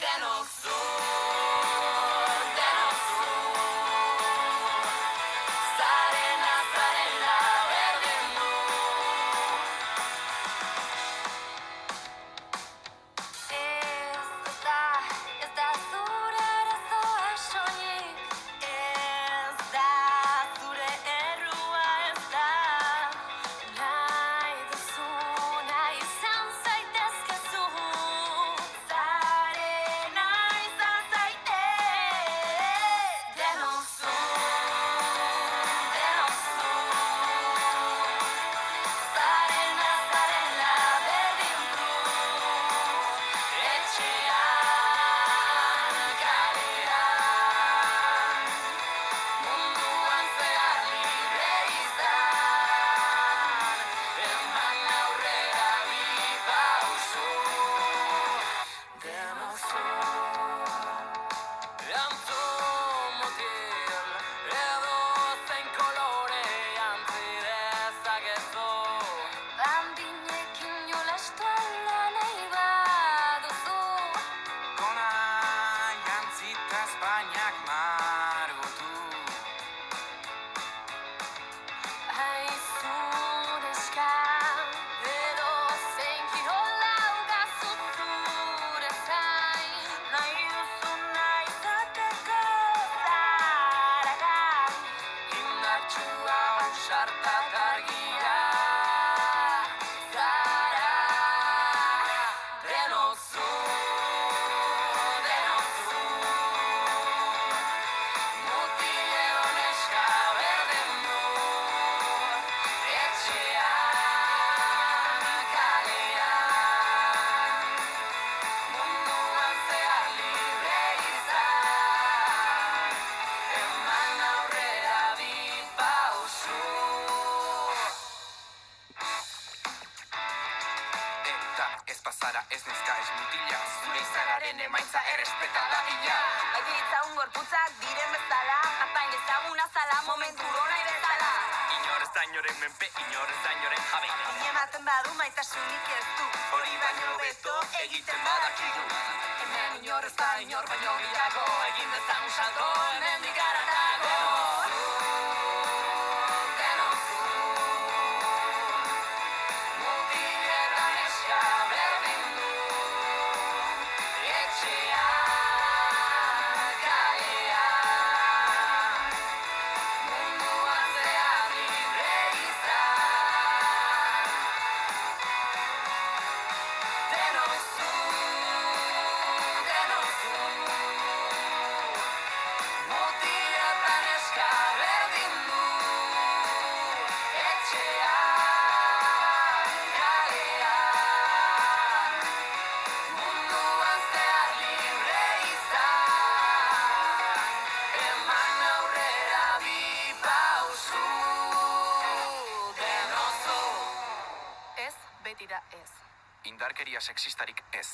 denok zur, denok zur. Zarena, zarela, berdin du. Ez da zure arazoa soilik. Ez da zure errua, ez da. Nahi duzuna izan zaitezkezu. Zarena izan zaitez. Denok zur, denok zur. Zarena, zarela, berdin du. Etxean, kalean, munduan zehar libre izan, eman aurrera bi pausu, denok zur. Erantzun mutil, edozein kolore jantzi dezakezu. Bandinekin jolastu ala nahi baduzu. Gona jantzita Espainiak margotu. Aizu neska, edozein kirola daukazu zure zain. Nahi duzuna izateko zara gai. Indartsua, ausarta eta argia zara. Denok zur, denok zur. Mutil edo neska berdin du. Etxean, kalean, munduan zehar libre izan, eman aurrera bi pausu. Eta ez bazara ez neska ez mutila, zure izanaren emaitza errespeta dadila. Maite ditzagun gorputzak diren bezala, apain ezaguna zala momentu nahi bezala. Inor ez da inoren menpe, inor ez da inoren jabe. Ematen badu maitasunik ez du. Hori baino beto egiten badakigu. Hemen inor ez da inor baino gehiago, egin dezagun salto hemendik haratago. Denok zur, mutil eta neska berdin du. Etxean, kalean, munduan zehar libre izan. Denok zur, denok zur. Mutil eta neska berdin du. Etxean, kalean, munduan zehar libre izan, eman aurrera bi pausu, denok zur. Ez, beti da ez. Indarkeria sexistarik ez.